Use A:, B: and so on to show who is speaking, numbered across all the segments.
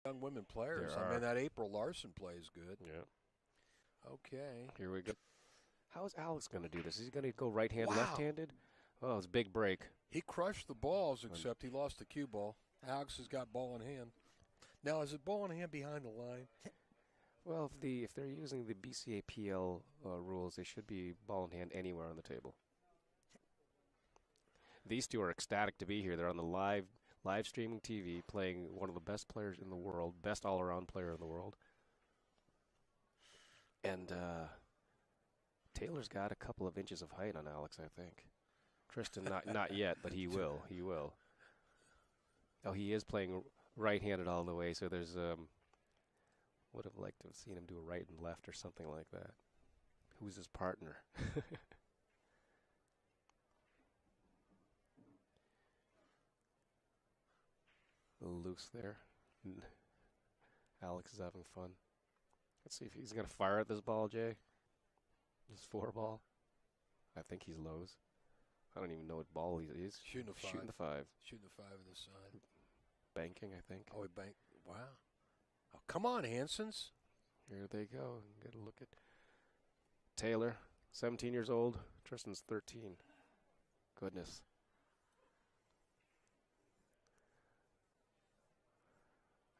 A: young women players.
B: There
A: I mean,
B: are.
A: that April Larson plays good.
B: Yeah.
A: Okay.
B: Here we go. How is Alex going to do this? Is he going to go right-hand,
A: Wow.
B: left-handed? Oh, it's a big break.
A: He crushed the balls, except he lost the cue ball. Alex has got ball in hand. Now, is it ball in hand behind the line?
B: Well, if they're using the BCAPL rules, they should be ball in hand anywhere on the table. These two are ecstatic to be here. They're on the live streaming TV, playing one of the best players in the world, best all-around player in the world. And Taylor's got a couple of inches of height on Alex, I think. Tristan, not yet, but he will. He will. Oh, he is playing right-handed all the way, so there's would have liked to have seen him do a right and left or something like that. Who's his partner? A little loose there. Alex is having fun. Let's see if he's going to fire at this ball, Jay. This 4-ball. I think he's lows. I don't even know what ball he is.
A: Shooting a 5.
B: Shooting the 5.
A: Shooting a 5 on this side.
B: Banking, I think.
A: Oh, he banked. Wow. Oh, come on, Hansons.
B: Here they go. Get a look at Taylor, 17 years old. Tristan's 13. Goodness.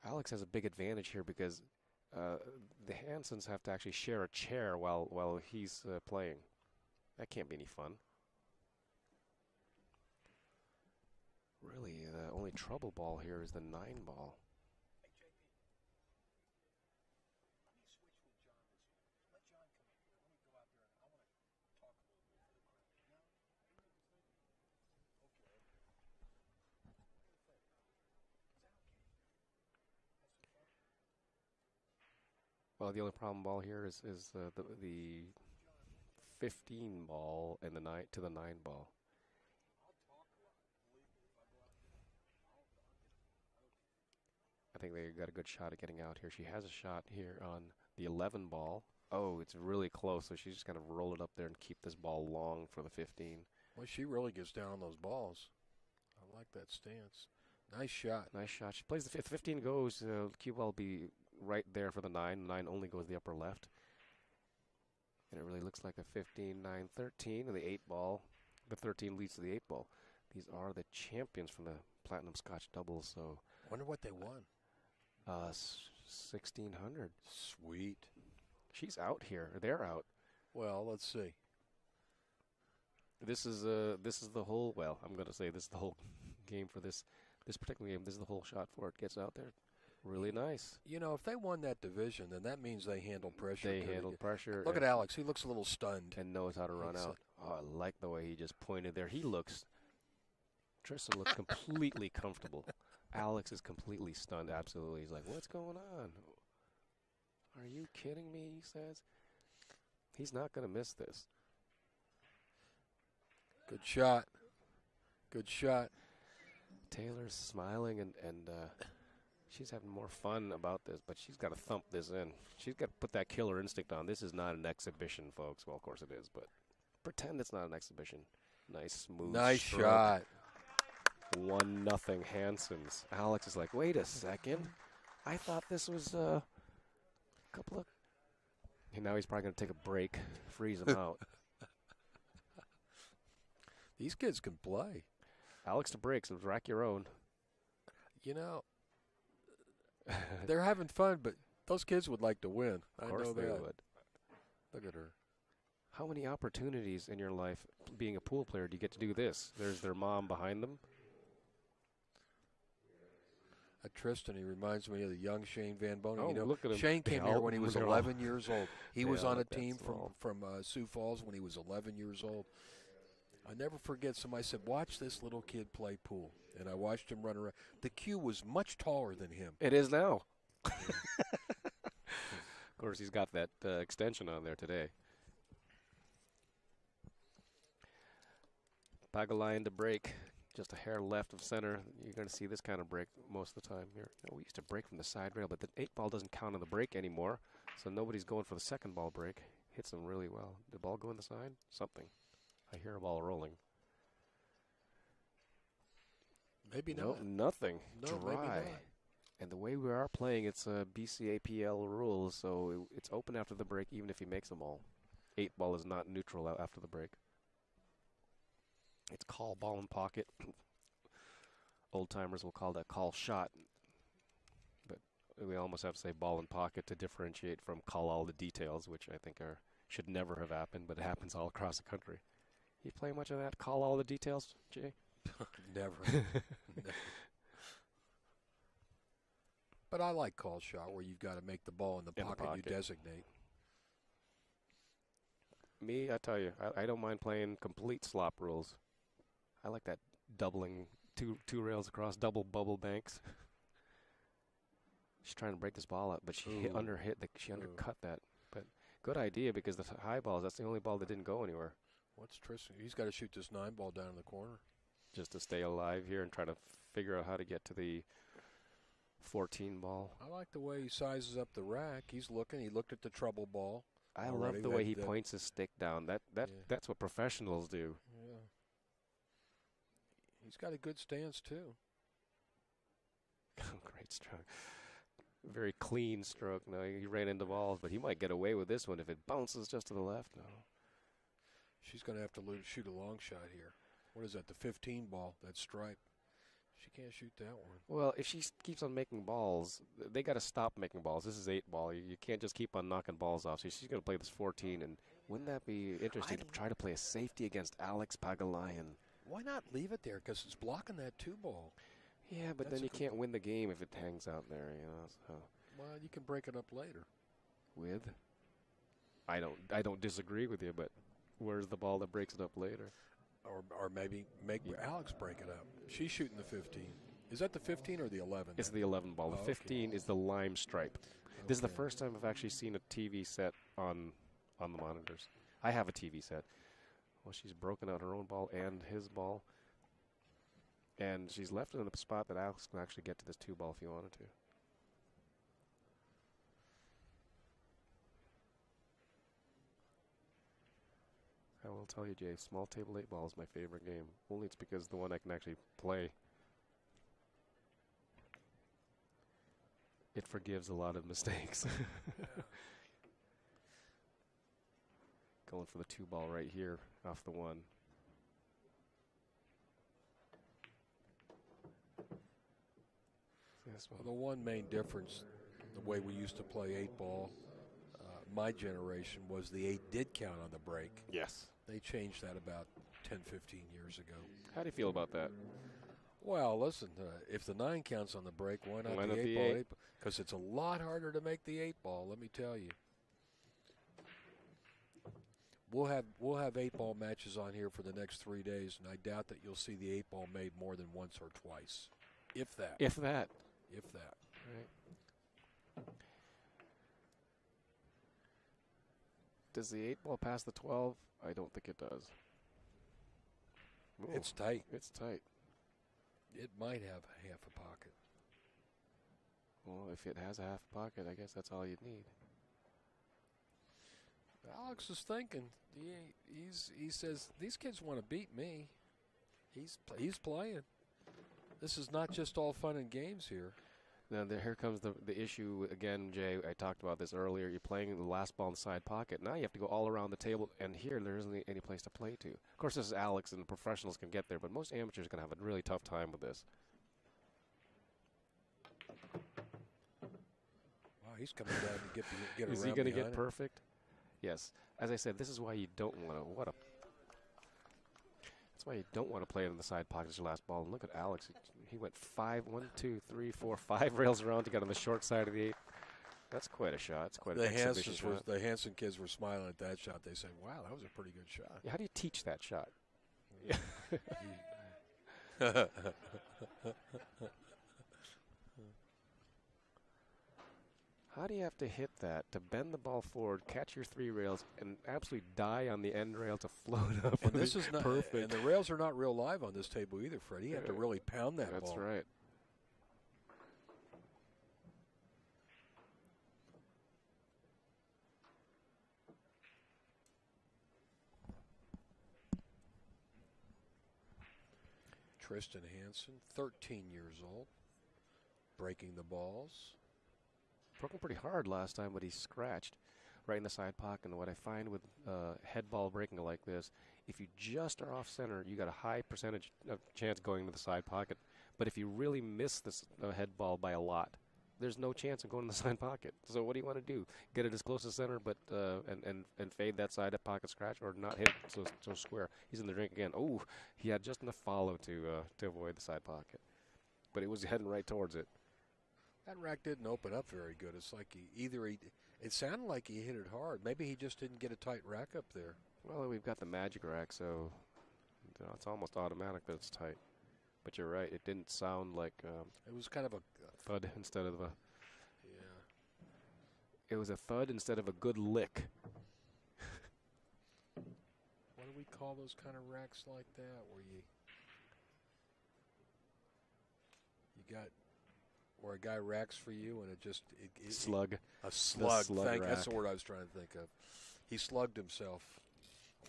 B: Alex has a big advantage here because the Hansons have to actually share a chair while he's playing. That can't be any fun. Really, the only trouble ball here is the 9 ball.
C: Hey, JP. Let me switch with John this year. Let John come in here. Let me go out there and I want to talk a little bit for the crowd. No? You know what you're thinking? Okay. What do you think? Is that okay? Have some fun?
B: Well, the only problem ball here is the 15 ball and the 9 to the 9 ball. I think they got a good shot at getting out here. She has a shot here on the 11 ball. Oh, it's really close, so she's just going to roll it up there and keep this ball long for the 15.
A: Well, she really gets down on those balls. I like that stance. Nice shot.
B: Nice shot. She plays the 15 goes, cue ball will be right there for the 9. 9 only goes the upper left. And it really looks like a 15, 9, 13, and the 8 ball. The 13 leads to the 8 ball. These are the champions from the Platinum Scotch doubles, so.
A: Wonder what they won.
B: 1,600.
A: Sweet.
B: She's out here. They're out.
A: Well, let's see.
B: This is the whole. Well, I'm going to say this is the whole game for this particular game. This is the whole shot for it. Gets out there. Really nice.
A: You know, if they won that division, then that means they handled pressure.
B: They handled pressure.
A: Look at Alex. He looks a little stunned.
B: And knows how to run out. Oh, I like the way he just pointed there. Tristan looks completely comfortable. Alex is completely stunned, absolutely. He's like, what's going on? Are you kidding me, he says. He's not going to miss this.
A: Good shot. Good shot.
B: Taylor's smiling, and she's having more fun about this, but she's got to thump this in. She's got to put that killer instinct on. This is not an exhibition, folks. Well, of course it is, but pretend it's not an exhibition. Nice, smooth
A: Nice
B: stroke.
A: shot.
B: 1-0 Hansons. Alex is like, wait a second. I thought this was a couple of... And now he's probably going to take a break, freeze him out.
A: These kids can play.
B: Alex to breaks, and rack your own.
A: You know, they're having fun, but those kids would like to win.
B: Of course they would.
A: Look at her.
B: How many opportunities in your life, being a pool player, do you get to do this? There's their mom behind them.
A: Tristan, he reminds me of the young Shane Van Bonen.
B: Oh,
A: you know,
B: look at him.
A: Shane came here when he was 11 years old. He was on a
B: look,
A: team
B: that's
A: from Sioux Falls when he was 11 years old. I never forget somebody said, watch this little kid play pool. And I watched him run around. The cue was much taller than him.
B: It is now. Of course, he's got that extension on there today. Pagulayan to break. Just a hair left of center. You're going to see this kind of break most of the time here. You know, we used to break from the side rail, but the 8 ball doesn't count on the break anymore, so nobody's going for the second ball break. Hits them really well. Did the ball go in the side? Something. I hear a ball rolling.
A: Maybe
B: Nope,
A: not.
B: nothing.
A: No,
B: Dry.
A: maybe not.
B: And the way we are playing, it's BCAPL rules, so it's open after the break, even if he makes them all. 8-ball is not neutral after the break. It's call ball in pocket. Old timers will call that call shot, but we almost have to say ball in pocket to differentiate from call all the details, which I think should never have happened, but it happens all across the country. You play much of that? Call all the details, Jay?
A: Never. Never. But I like call shot where you've got to make the ball in the pocket you designate.
B: Me, I tell you, I don't mind playing complete slop rules. I like that doubling two rails across, double bubble banks. She's trying to break this ball up, but she undercut that. But good idea, because the high balls, that's the only ball that didn't go anywhere.
A: What's Tristan? He's got to shoot this 9-ball down in the corner.
B: Just to stay alive here and try to figure out how to get to the 14 ball.
A: I like the way he sizes up the rack. He's looking. He looked at the trouble ball.
B: I love the way he points his stick down. That's what professionals do.
A: Yeah. He's got a good stance too.
B: Great stroke. Very clean stroke. No, he ran into balls, but he might get away with this one if it bounces just to the left. No.
A: She's going to have to shoot a long shot here. What is that, the 15 ball, that stripe? She can't shoot that one.
B: Well, if she keeps on making balls, they got to stop making balls. This is 8-ball. You can't just keep on knocking balls off. So she's going to play this 14, and wouldn't that be interesting to try to play a safety against Alex Pagulayan?
A: Why not leave it there? Because it's blocking that 2-ball.
B: Yeah, but then you can't win the game if it hangs out there, So.
A: Well, you can break it up later.
B: With? I don't disagree with you, but where's the ball that breaks it up later?
A: Or maybe make Alex break it up. She's shooting the 15. Is that the 15 or the 11?
B: It's the 11 ball. The 15 is the lime stripe. This is the first time I've actually seen a TV set on the monitors. I have a TV set. Well, she's broken out her own ball and his ball. And she's left it in the spot that Alex can actually get to this 2-ball if he wanted to. I will tell you, Jay, small table 8-ball is my favorite game. Only it's because the one I can actually play. It forgives a lot of mistakes. Going for the 2-ball right here off the 1.
A: Well, the one main difference, the way we used to play 8-ball, my generation, was the 8 did count on the break.
B: Yes.
A: They changed that about 10, 15 years ago.
B: How do you feel about that?
A: Well, listen, if the 9 counts on the break, why not the 8-ball? Because it's a lot harder to make the 8-ball, let me tell you. We'll have 8-ball matches on here for the next 3 days, and I doubt that you'll see the 8-ball made more than once or twice. If that.
B: If that.
A: If that.
B: Right. Does the 8-ball pass the 12? I don't think it does. Ooh,
A: it's tight.
B: It's tight.
A: It might have half a pocket.
B: Well, if it has a half a pocket, I guess that's all you'd need.
A: Alex is thinking. He says, these kids want to beat me. He's playing. This is not just all fun and games here.
B: Now, here comes the issue again, Jay. I talked about this earlier. You're playing the last ball in the side pocket. Now you have to go all around the table, and here there isn't any place to play to. Of course, this is Alex, and the professionals can get there, but most amateurs are going to have a really tough time with this.
A: Wow, he's coming down to get around.
B: Is he going to get perfect? Yes. As I said, this is why you don't want to. That's why you don't want to play it in the side pocket as your last ball. And look at Alex. He went 5 rails around to get on the short side of the 8. That's quite a shot. It's quite an exhibition shot.
A: The Hanson kids were smiling at that shot. They said, wow, that was a pretty good shot.
B: Yeah, how do you teach that shot? How do you have to hit that to bend the ball forward, catch your 3 rails, and absolutely die on the end rail to float up?
A: And this is not perfect. And the rails are not real live on this table either, Fred. You have to really pound that ball.
B: That's right.
A: Tristan Hanson, 13 years old. breaking the balls.
B: Broke him pretty hard last time, but he scratched right in the side pocket. And what I find with head ball breaking like this, if you just are off center, you got a high percentage of chance going to the side pocket. But if you really miss this head ball by a lot, there's no chance of going to the side pocket. So what do you want to do? Get it as close to center, but and fade that side pocket scratch, or not hit it so square. He's in the drink again. Oh, he had just enough follow to avoid the side pocket, but it was heading right towards it.
A: That rack didn't open up very good. It's like it sounded like he hit it hard. Maybe he just didn't get a tight rack up there.
B: Well, we've got the magic rack, so it's almost automatic that it's tight. But you're right, it didn't sound like
A: it was kind of a
B: thud instead of a.
A: Yeah.
B: It was a thud instead of a good lick.
A: What do we call those kind of racks like that, where you got where a guy racks for you and it just
B: slug.
A: A slug.
B: Slug
A: That's the word I was trying to think of. He slugged himself.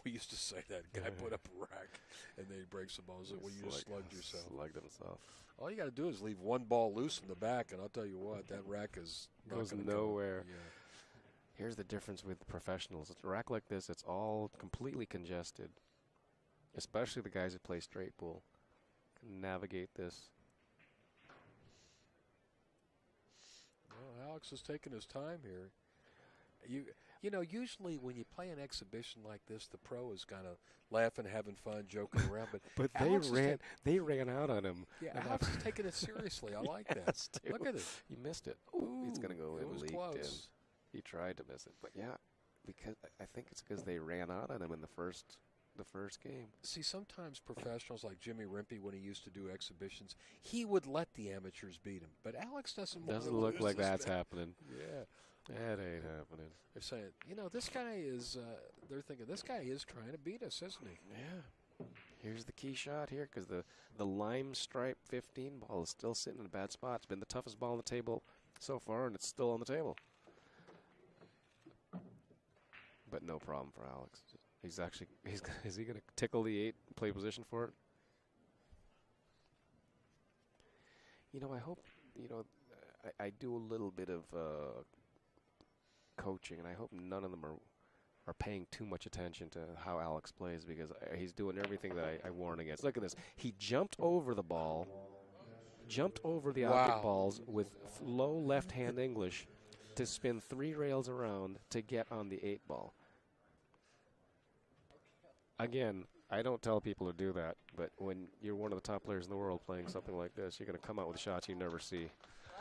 A: We used to say that. Guy put up a rack and then he breaks the balls. Well, you just slugged yourself.
B: Slugged himself.
A: All you got to do is leave one ball loose in the back, and I'll tell you what, that rack
B: goes nowhere.
A: Yeah.
B: Here's the difference with professionals. A rack like this, it's all completely congested, especially the guys that play straight pool. Can navigate this.
A: Well, Alex is taking his time here. You know, usually when you play an exhibition like this, the pro is kind of laughing, having fun, joking around.
B: But they ran out on him.
A: Yeah, Alex is taking it seriously. I like
B: yes,
A: that. Look at it.
B: You missed it. Ooh, he's going to go in.
A: It was
B: leaked
A: close.
B: In. He tried to miss it, but yeah, because I think it's because they ran out on him in the first game.
A: See, sometimes professionals like Jimmy Rimpey, when he used to do exhibitions, he would let the amateurs beat him. But Alex doesn't
B: look like that's happening.
A: Yeah.
B: That ain't happening.
A: They're saying, this guy is, they're thinking, this guy is trying to beat us, isn't he?
B: Yeah. Here's the key shot here, because the lime stripe 15 ball is still sitting in a bad spot. It's been the toughest ball on the table so far, and it's still on the table. But no problem for Alex. Is he going to tickle the 8 and play position for it? I hope, I do a little bit of coaching, and I hope none of them are paying too much attention to how Alex plays, because he's doing everything that I warn against. Look at this. He jumped over the ball, jumped over the object balls with low left-hand English to spin 3 rails around to get on the 8 ball. Again, I don't tell people to do that, but when you're one of the top players in the world playing something like this, you're going to come out with shots you never see.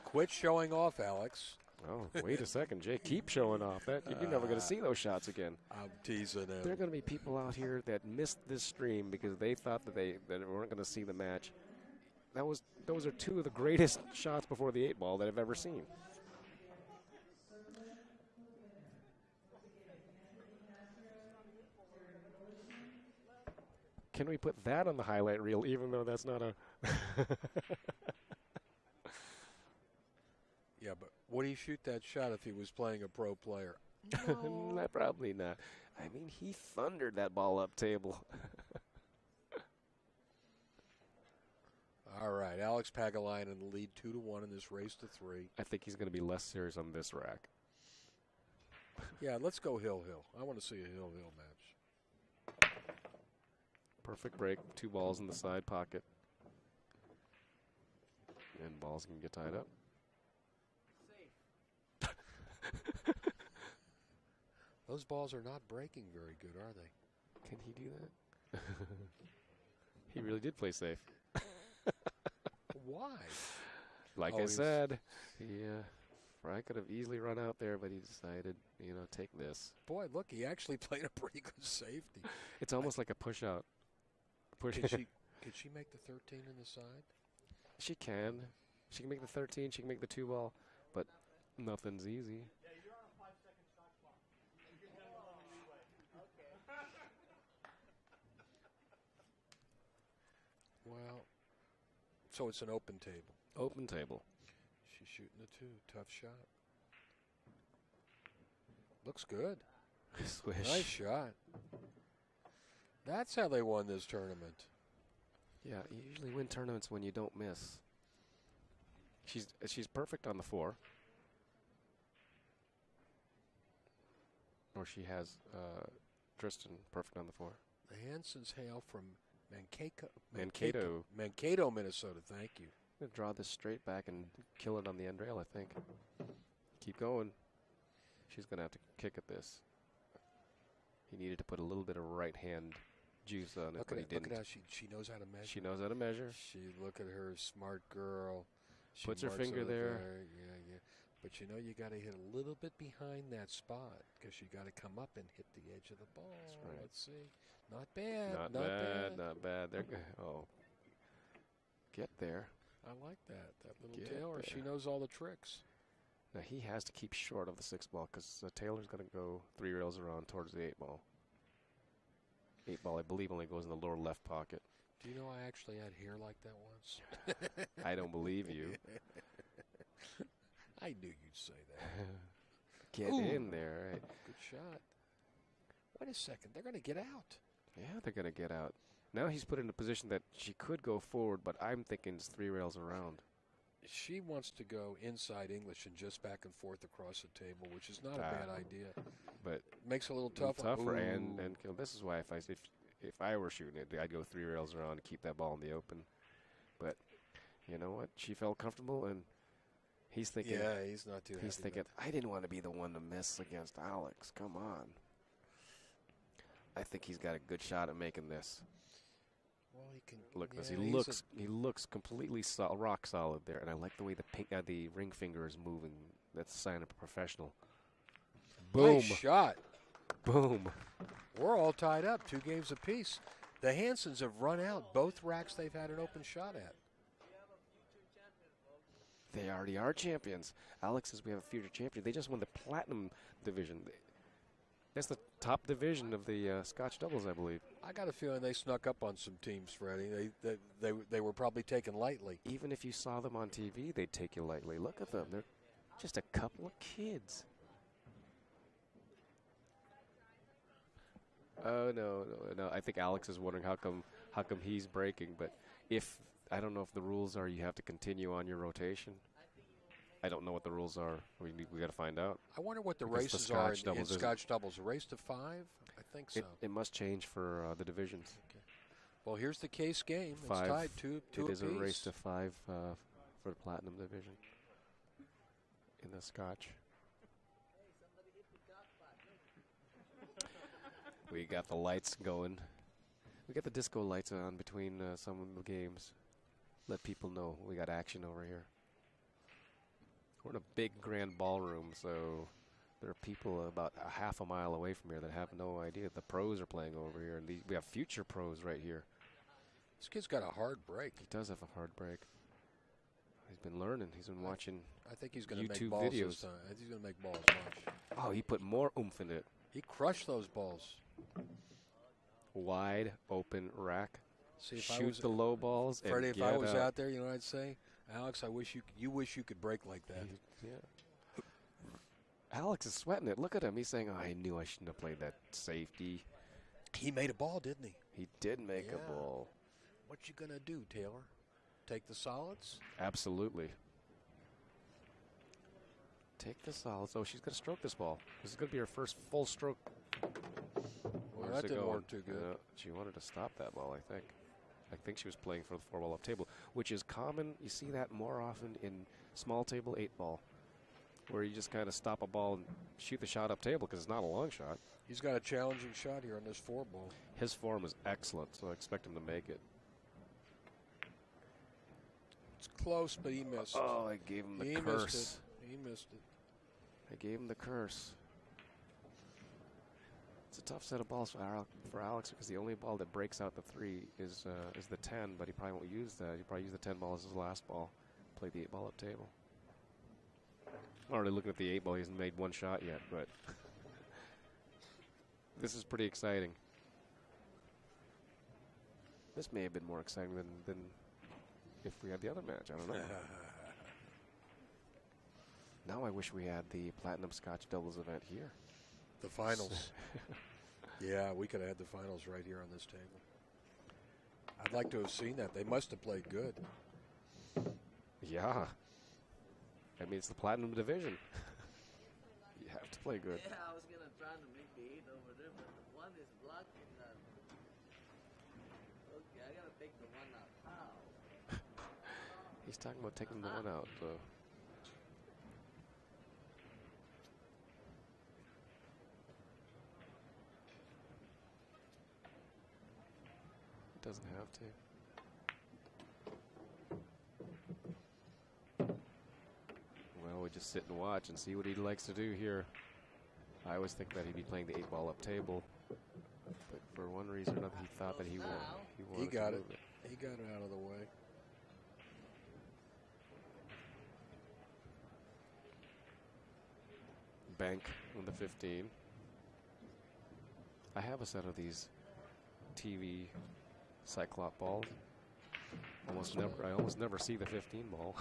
A: Quit showing off, Alex.
B: Oh, wait a second, Jay. Keep showing off. That you're never going to see those shots again.
A: I'm teasing him.
B: There are going to be people out here that missed this stream because they thought that they weren't going to see the match. Those are 2 of the greatest shots before the 8 ball that I've ever seen. Can we put that on the highlight reel, even though that's not a...
A: Yeah, but would he shoot that shot if he was playing a pro player? No.
B: Probably not. I mean, he thundered that ball up table.
A: All right, Alex Pagulayan in the lead 2-1 in this race to 3.
B: I think he's going to be less serious on this rack.
A: Yeah, let's go hill-hill. I want to see a hill-hill match.
B: Perfect break. 2 balls in the side pocket. And balls can get tied up.
A: Those balls are not breaking very good, are they?
B: Can he do that? He really did play safe.
A: Why?
B: Like I said, Fry could have easily run out there, but he decided, take this.
A: Boy, look, he actually played a pretty good safety.
B: It's almost like a push-out.
A: Could she make the 13 in the side?
B: She can. She can make the 13. She can make the 2 ball, but nothing's easy.
C: Yeah, you're on a 5-second shot clock. You're done along anyway. Okay.
A: Well, so it's an open table.
B: Open table.
A: She's shooting a 2. Tough shot. Looks good.
B: Swish.
A: Nice shot. That's how they won this tournament.
B: Yeah, you usually win tournaments when you don't miss. She's perfect on the 4. Or she has Tristan perfect on the 4.
A: The Hansons hail from
B: Mankato.
A: Mankato, Minnesota. Thank you.
B: I'm going to draw this straight back and kill it on the end rail, I think. Keep going. She's going to have to kick at this. He needed to put a little bit of right hand juice on it, but he didn't.
A: Look at how she knows how to measure.
B: She knows how to measure.
A: Look at her, smart girl. She
B: puts her
A: marks
B: finger
A: over
B: there.
A: Yeah. But you know you got to hit a little bit behind that spot because you got to come up and hit the edge of the ball.
B: That's right.
A: Let's see. Not bad.
B: Not bad. They're good. Oh, get there.
A: I like that. That little
B: Get
A: Taylor.
B: there.
A: She knows all the tricks.
B: Now he has to keep short of the 6 ball because Taylor's going to go 3 rails around towards the 8 ball. 8 ball, I believe, only goes in the lower left pocket.
A: Do you know I actually had hair like that once?
B: I don't believe you.
A: I knew you'd say that.
B: Get in there. Right?
A: Good shot. Wait a second. They're going to get out.
B: Yeah, they're going to get out. Now he's put in a position that she could go forward, but I'm thinking it's 3 rails around.
A: She wants to go inside English and just back and forth across the table, which is not a bad idea.
B: But
A: makes it a little tougher.
B: Tougher, and this is why if I were shooting it, I'd go 3 rails around to keep that ball in the open. But you know what? She felt comfortable, and he's thinking.
A: Yeah, he's not too.
B: He's thinking, I didn't want to be the one to miss against Alex. Come on. I think he's got a good shot at making this.
A: Well, he can
B: look at this.
A: Yeah,
B: he looks completely rock solid there, and I like the way the ring finger is moving. That's a sign of a professional. Boom!
A: Nice shot.
B: Boom!
A: We're all tied up, 2 games apiece. The Hansons have run out both racks they've had an open shot at.
B: They already are champions. Alex says we have a future champion. They just won the Platinum division. That's the top division of the Scotch doubles, I believe.
A: I got a feeling they snuck up on some teams, Freddie. They were probably taken lightly.
B: Even if you saw them on TV, they'd take you lightly. Look at them. They're just a couple of kids. Oh, no. I think Alex is wondering how come he's breaking. But I don't know if the rules are you have to continue on your rotation. I don't know what the rules are. We got to find out.
A: I wonder what the
B: Because
A: races
B: the
A: are
B: Scotch
A: in
B: doubles
A: Scotch doubles. A race to 5? I think so.
B: It must change for the divisions.
A: Okay. Well, here's the case game.
B: 5.
A: It's tied 2
B: It
A: apiece.
B: is a race to 5 for the Platinum division in the Scotch. We got the lights going. We got the disco lights on between some of the games. Let people know we got action over here. We're in a big grand ballroom, so there are people about a half a mile away from here that have no idea the pros are playing over here, and we have future pros right here.
A: This kid's got a hard break.
B: He does have a hard break. He's been learning. He's been watching
A: I think he's going to make
B: YouTube
A: balls
B: videos.
A: this time. I think he's going to make balls. Watch.
B: Oh, he put more oomph in it.
A: He crushed those balls.
B: Wide open rack.
A: See, if
B: Shoot the low balls.
A: Freddie,
B: and
A: if I
B: get
A: was
B: out.
A: out there, you know what I'd say? Alex, I wish you could break like that.
B: Yeah. Alex is sweating it. Look at him. He's saying, I knew I shouldn't have played that safety.
A: He made a ball, didn't he?
B: He did make
A: Yeah.
B: a ball.
A: What you going to do, Taylor? Take the solids?
B: Absolutely. Take the solids. Oh, she's going to stroke this ball. This is going to be her first full stroke.
A: Well,
B: Where's
A: that
B: it
A: didn't
B: going?
A: work too good.
B: She wanted to stop that ball, I think. I think she was playing for the 4-ball up table, which is common. You see that more often in small table 8-ball, where you just kind of stop a ball and shoot the shot up table because it's not a long shot.
A: He's got a challenging shot here on this 4-ball.
B: His form is excellent, so I expect him to make it.
A: It's close, but he missed.
B: Oh, I gave him the
A: He
B: curse.
A: missed it. He missed it.
B: I gave him the curse. It's a tough set of balls for Alex because the only ball that breaks out the 3 is the 10, but he probably won't use that. He'll probably use the 10 ball as his last ball. Play the 8-ball up table. I'm already looking at the 8-ball. He hasn't made one shot yet, but this is pretty exciting. This may have been more exciting than if we had the other match. I don't know. Now I wish we had the Platinum Scotch doubles event here.
A: The finals. Yeah, we could have had the finals right here on this table. I'd like to have seen that. They must have played good.
B: Yeah. I mean, it's the platinum division. You have to play good.
D: Yeah, I was gonna try to make the 8 over there, but the 1 is blocking that. Okay, I gotta take the 1 out. How?
B: He's talking about taking the 1 out, so. Doesn't have to. Well, we just sit and watch and see what he likes to do here. I always think that he'd be playing the 8-ball up table, but for one reason or another, he thought that he wanted.
A: He got it. He got it out of the way.
B: Bank on the 15. I have a set of these TV Cyclop balls. I almost never see the 15 ball.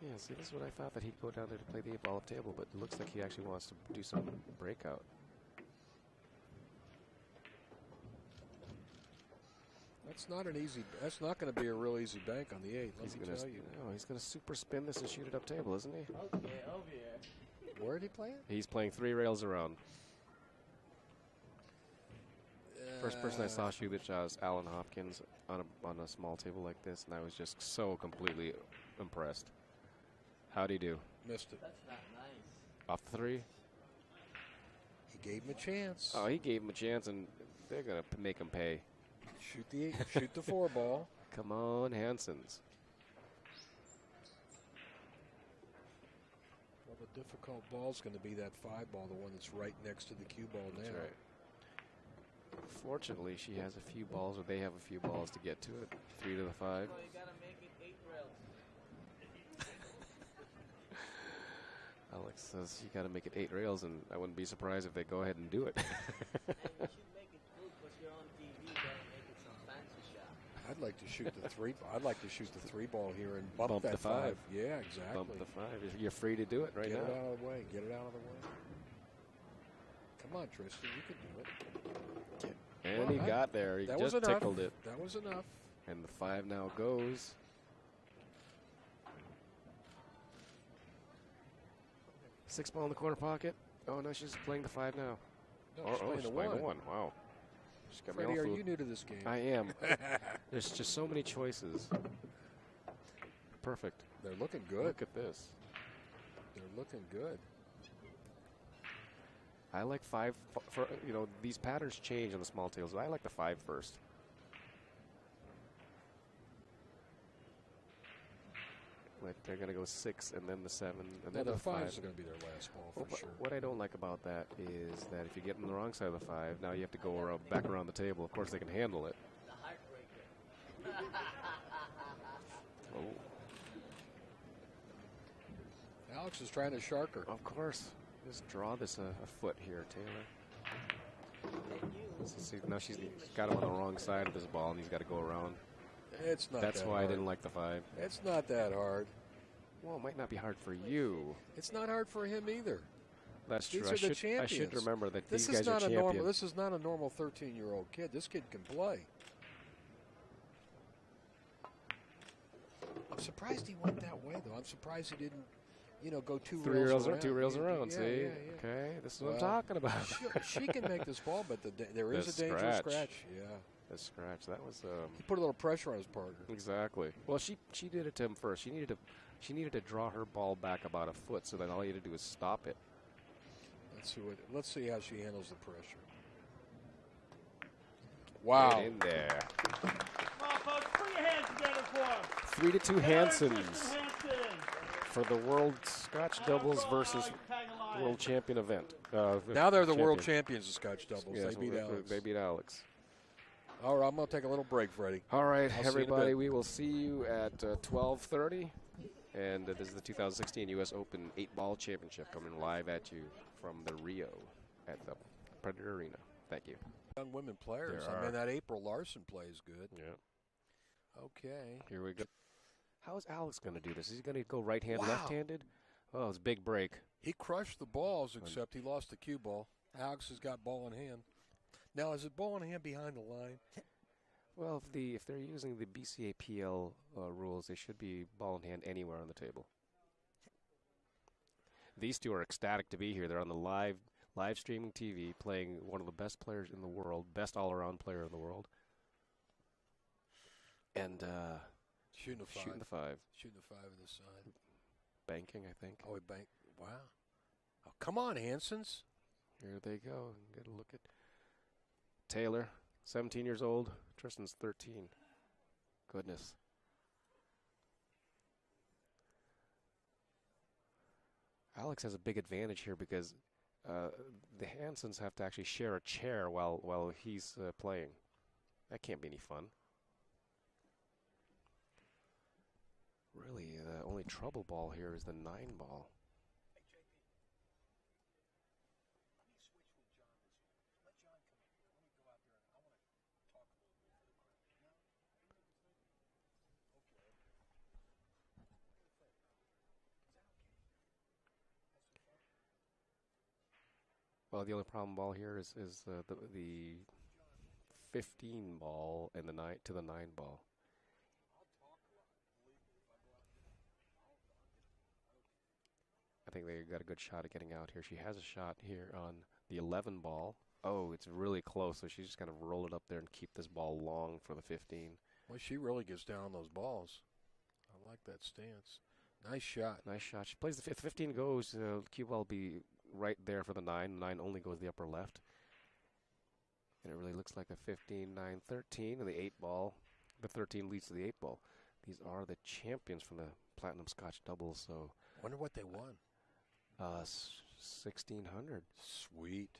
B: Yeah, see, this is what I thought, that he'd go down there to play the 8-ball up table, but it looks like he actually wants to do some breakout.
A: That's not an easy. That's not going to be a real easy bank on the 8. Let me tell you.
B: No, he's going to super spin this and shoot it up table, isn't he?
D: Okay, over here.
A: Where did he play it?
B: He's playing 3 rails around. First person I saw shoot it was Alan Hopkins on a small table like this, and I was just so completely impressed. How'd he do?
A: Missed it.
D: That's not nice.
B: Off the 3?
A: He gave him a chance.
B: Oh, he gave him a chance, and they're going to make him pay.
A: Shoot the 8. Shoot the 4 ball.
B: Come on, Hansons.
A: Well, the difficult ball is going to be that 5 ball, the one that's right next to the cue ball now.
B: That's right. Fortunately, she has a few balls, or they have a few balls to get to it. 3 to the 5.
D: So you gotta make it 8 rails.
B: Alex says you got to make it 8 rails, and I wouldn't be surprised if they go ahead and do it.
D: And you should make it good because you're on TV. You gotta make it some fancy shot.
A: I'd like to shoot the 3. I'd like to shoot the 3 ball here and bump
B: the
A: that
B: 5.
A: Yeah, exactly.
B: Bump the 5. You're free to do it right
A: Get
B: now.
A: it out of the way. Get it out of the way. Come on, Tristan. You can do it.
B: And
A: Well,
B: he got there. He
A: That
B: just
A: was enough.
B: tickled it.
A: That was enough.
B: And the 5 now goes. Six ball in the corner pocket. Oh, no, she's playing the 5 now.
A: No, she's playing
B: she's
A: the
B: playing the
A: 1.
B: 1. Wow. She's got me all
A: Freddie, are
B: fooled.
A: you new to this game?
B: I am. There's just so many choices. Perfect.
A: They're looking good.
B: Look at this.
A: They're looking good.
B: I like 5 for, you know, these patterns change on the small tails. I like the 5 first. Like they're going to go 6 and then the 7 and
A: Well,
B: then
A: the
B: the 5.
A: 5s are going to be their last ball for
B: Well,
A: sure.
B: what I don't like about that is that if you get on the wrong side of the 5, now you have to go around, back around the table. Of course, they can handle it.
D: The heartbreaker.
B: Oh,
A: Alex is trying to shark her.
B: of course. Just draw this a foot here, Taylor. Let's see, now she's got him on the wrong side of this ball, and he's got to go around.
A: It's not
B: That's
A: that
B: why
A: hard.
B: I didn't like the 5.
A: It's not that hard.
B: Well, it might not be hard for you.
A: It's not hard for him either.
B: That's
A: These
B: true.
A: are the
B: I should
A: champions.
B: remember that
A: This
B: these
A: is
B: guys are
A: not a
B: champions.
A: normal. This is not a normal 13-year-old kid. This kid can play. I'm surprised he went that way, though. I'm surprised he didn't, go 2
B: Three
A: rails
B: rails,
A: around.
B: 2 rails
A: Yeah,
B: around.
A: yeah,
B: See,
A: yeah, yeah.
B: okay, this is what I'm
A: Well,
B: talking about.
A: She can make this ball, but there is
B: The
A: a dangerous
B: scratch.
A: scratch. Yeah,
B: The scratch. That was
A: he put a little pressure on his partner.
B: exactly. Well, she did it to him first. She needed to draw her ball back about a foot, so that all you had to do is stop it.
A: Let's see how she handles the pressure. Wow.
B: Right in there.
E: Come on, folks, put your hands together for him.
B: 3-2 Hansons for the World Scotch Doubles versus World Champion event.
A: Now they're the world champions of Scotch doubles.
B: Yes,
A: They beat Alex.
B: They beat Alex.
A: All right, I'm going to take a little break, Freddie.
B: All right,
A: I'll see you in a
B: everybody,
A: bit.
B: we will see you at 12:30. And this is the 2016 U.S. Open 8-Ball Championship coming live at you from the Rio at the Predator Arena. Thank you.
A: Young women players.
B: There
A: I mean,
B: are.
A: that April Larson plays good.
B: Yeah.
A: Okay.
B: Here we go. How is Alex going to do this? Is he going to go right-handed,
A: Wow.
B: left-handed? Oh, it's a big break.
A: He crushed the balls, except he lost the cue ball. Alex has got ball in hand. Now, is it ball in hand behind the line?
B: Well, if they're using the BCAPL rules, they should be ball in hand anywhere on the table. These two are ecstatic to be here. They're on the live streaming TV, playing one of the best players in the world, best all-around player in the world, and
A: Shooting a five.
B: shooting the five,
A: Shooting a five in the sun.
B: banking, I think.
A: Oh, he banked. Wow. Oh, come on, Hansons.
B: Here they go. Get a look at Taylor, 17 years old. Tristan's 13. Goodness. Alex has a big advantage here because the Hansons have to actually share a chair while he's playing. That can't be any fun. Really, the only trouble ball here is the 9 ball.
C: Hey, JP. Let me switch with John this year. Let John come in here. Let me go out there and I want to talk a little bit for the crowd. No? Okay. What do you think? Is that okay? Have some fun?
B: Well, the only problem ball here is the 15 ball and the 9 to the 9 ball.
C: I'll talk a lot. Believe me, if I go out there, I'll get it.
B: I think they got a good shot at getting out here. She has a shot here on the 11 ball. Oh, it's really close, so she's just going to roll it up there and keep this ball long for the 15.
A: Well, she really gets down on those balls. I like that stance. Nice shot.
B: Nice shot. She plays the 15 goes. Cue ball will be right there for the 9. 9 only goes the upper left. And it really looks like a 15, 9, 13. And the 8 ball, the 13 leads to the 8 ball. These are the champions from the Platinum Scotch Doubles, so
A: Wonder what they won.
B: 1,600.
A: Sweet.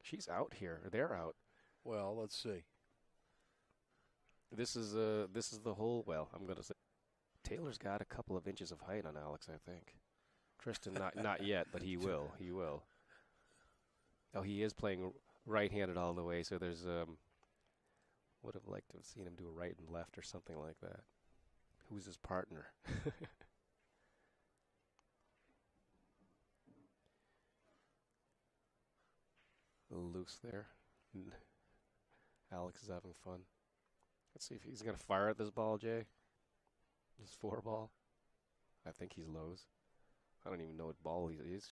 B: She's out here. They're out.
A: Well, let's see.
B: This is the whole. Well, I'm gonna say Taylor's got a couple of inches of height on Alex, I think. Tristan not yet, but he will. He will. Oh, he is playing right-handed all the way. So there's would have liked to have seen him do a right and left or something like that. Who's his partner? A little loose there. Alex is having fun. Let's see if he's going to fire at this ball, Jay. This 4 ball. I think he's lows. I don't even know what ball he is.